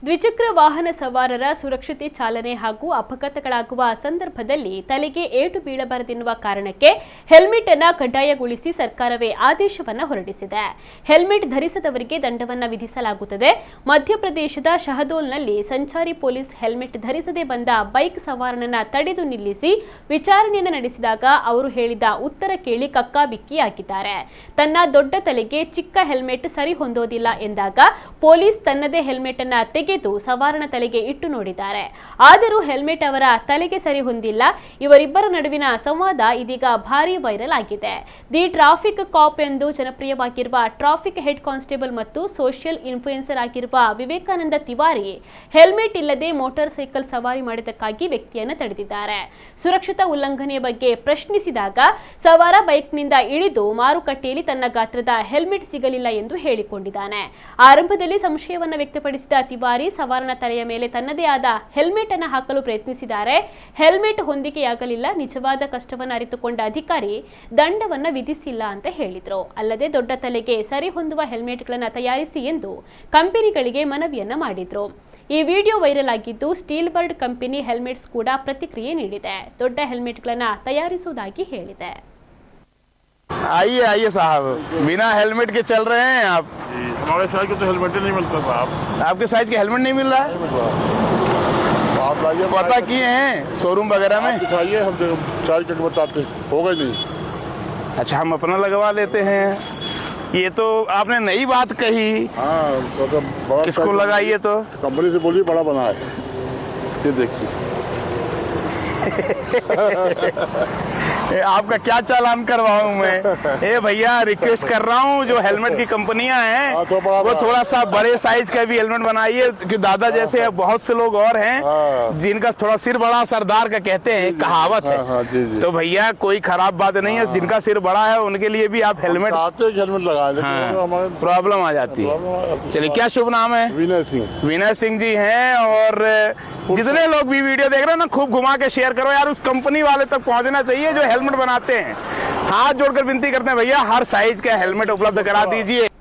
ದ್ವಿಚಕ್ರ ವಾಹನ ಸವಾರರ ಸುರಕ್ಷತೆ ಚಾಲನೆ ಹಾಗೂ ಅಪಘಾತಗಳಾಗುವ ಸಂದರ್ಭದಲ್ಲಿ ತಲೆಗೆ ಏಟು ಬೀಳಬಾರದೆನ್ನುವ ಕಾರಣಕ್ಕೆ ಹೆಲ್ಮೆಟ್ ಅನ್ನು ಕಡ್ಡಾಯಗೊಳಿಸಿ ಸರ್ಕಾರವೇ ಆದೇಶವನ್ನು ಹೊರಡಿಸಿದೆ. ಹೆಲ್ಮೆಟ್ ಧರಿಸದವರಿಗೆ ದಂಡವನ್ನು ವಿಧಿಸಲಾಗುತ್ತದೆ. ಮಧ್ಯಪ್ರದೇಶದ ಶಹದೋಲ್ನಲ್ಲಿ ಸಂಚಾರಿ ಪೊಲೀಸ್ ಹೆಲ್ಮೆಟ್ ಧರಿಸದೆ ಬಂದ ಬೈಕ್ ಸವಾರನನ್ನ ತಡೆದು ನಿಲ್ಲಿಸಿ ವಿಚಾರಣೆಯನ್ನು ನಡೆಸಿದಾಗ ಅವರು ಹೇಳಿದ ಉತ್ತರ ಕೇಳಿ ಕಕ್ಕಾಬಿಕ್ಕಿಯಾಗಿದ್ದಾರೆ. ತನ್ನ ದೊಡ್ಡ ತಲೆಗೆ ಚಿಕ್ಕ ಹೆಲ್ಮೆಟ್ ಸರಿ ಹೊಂದೋದಿಲ್ಲ ಎಂದಾಗ ಪೊಲೀಸ್ ತನ್ನದೇ ಹೆಲ್ಮೆಟ್ ಅನ್ನು ತೆಗೆದು ಸವಾರನ ತಲೆಗೆ ಇಟ್ಟು ನೋಡಿದ್ದಾರೆ. ಆದರೂ ಹೆಲ್ಮೆಟ್ ಅವರ ತಲೆಗೆ ಸರಿ ಹೊಂದಿಲ್ಲ. ಇವರಿಬ್ಬರ ನಡುವಿನ ಸಂವಾದ ಇದೀಗ ಭಾರಿ ವೈರಲ್ ಆಗಿದೆ. ದಿ ಟ್ರಾಫಿಕ್ ಕಾಪ್ ಎಂದು ಜನಪ್ರಿಯವಾಗಿರುವ ಟ್ರಾಫಿಕ್ ಹೆಡ್ ಕಾನ್ಸ್ಟೇಬಲ್ ಮತ್ತು ಸೋಷಿಯಲ್ ಇನ್ಫ್ಲೂಯೆನ್ಸರ್ ಆಗಿರುವ ವಿವೇಕಾನಂದ ತಿವಾರಿ ಹೆಲ್ಮೆಟ್ ಇಲ್ಲದೆ ಮೋಟಾರ್ ಸೈಕಲ್ ಸವಾರಿ ಮಾಡಿದ್ದಕ್ಕಾಗಿ ವ್ಯಕ್ತಿಯನ್ನು ತಡೆದಿದ್ದಾರೆ. ಸುರಕ್ಷತಾ ಉಲ್ಲಂಘನೆಯ ಬಗ್ಗೆ ಪ್ರಶ್ನಿಸಿದಾಗ ಸವಾರ ಬೈಕ್ನಿಂದ ಇಳಿದು ಮಾರುಕಟ್ಟೆಯಲ್ಲಿ ತನ್ನ ಗಾತ್ರದ ಹೆಲ್ಮೆಟ್ ಸಿಗಲಿಲ್ಲ ಎಂದು ಹೇಳಿಕೊಂಡಿದ್ದಾನೆ. ಆರಂಭದಲ್ಲಿ ಸಂಶಯವನ್ನು ವ್ಯಕ್ತಪಡಿಸಿದ ತಿವಾರಿ ಸವಾರನ ತಲೆಯ ಮೇಲೆ ತನ್ನದೇ ಆದ ಹೆಲ್ಮೆಟ್ ಅನ್ನು ಹಾಕಲು ಪ್ರಯತ್ನಿಸಿದ್ದಾರೆ. ಹೆಲ್ಮೆಟ್ ಹೊಂದಿಕೆಯಾಗಲಿಲ್ಲ. ನಿಜವಾದ ಕಷ್ಟವನ್ನು ಅರಿತುಕೊಂಡ ಅಧಿಕಾರಿ ದಂಡವನ್ನು ವಿಧಿಸಿಲ್ಲ ಅಂತ ಹೇಳಿದ್ರು. ಅಲ್ಲದೆ ದೊಡ್ಡ ತಲೆಗೆ ಸರಿ ಹೊಂದುವ ಹೆಲ್ಮೆಟ್ಗಳನ್ನು ತಯಾರಿಸಿ ಎಂದು ಕಂಪನಿಗಳಿಗೆ ಮನವಿಯನ್ನ ಮಾಡಿದ್ರು. ಈ ವಿಡಿಯೋ ವೈರಲ್ ಆಗಿದ್ದು ಸ್ಟೀಲ್ ಬರ್ಡ್ ಕಂಪನಿ ಹೆಲ್ಮೆಟ್ಸ್ ಕೂಡ ಪ್ರತಿಕ್ರಿಯೆ ನೀಡಿದೆ. ದೊಡ್ಡ ಹೆಲ್ಮೆಟ್ಗಳನ್ನು ತಯಾರಿಸುವುದಾಗಿ ಹೇಳಿದೆ. आइए आइए साहब, बिना हेलमेट के चल रहे हैं आप? हमारे साइज का तो हेलमेट ही नहीं मिलता साहब। आपके साइज के हेलमेट नहीं मिल रहा है? आप लाइए, पता किए हैं शोरूम वगैरह में? दिखाइए, हम साइज करके बताते हैं। होगा ही नहीं। अच्छा, हम अपना लगवा लेते हैं। ये तो आपने नई बात कही। हाँ, तो किसको लगाइए? तो कंपनी से बोलिए बड़ा बना है, ये देखिए। आपका क्या चालान करवाऊं मैं? ए भैया, रिक्वेस्ट कर रहा हूँ, जो हेलमेट की कंपनियां हैं वो थोड़ा सा बड़े साइज का भी हेलमेट बनाइए कि दादा जैसे बहुत से लोग और हैं जिनका थोड़ा सिर बड़ा सरदार का कहते हैं, कहावत है। तो भैया कोई खराब बात नहीं है, जिनका सिर बड़ा है उनके लिए भी आप हेलमेट लगा, प्रॉब्लम आ जाती है। चलिए, क्या शुभ नाम है? विनय सिंह। विनय सिंह जी हैं। और जितने लोग भी वीडियो देख रहे हैं ना, खूब घुमा के शेयर करो यार, उस कंपनी वाले तक पहुंचना चाहिए जो हेलमेट बनाते हैं। हाथ जोड़कर विनती करते हैं भैया, हर साइज का हेलमेट उपलब्ध करा दीजिए।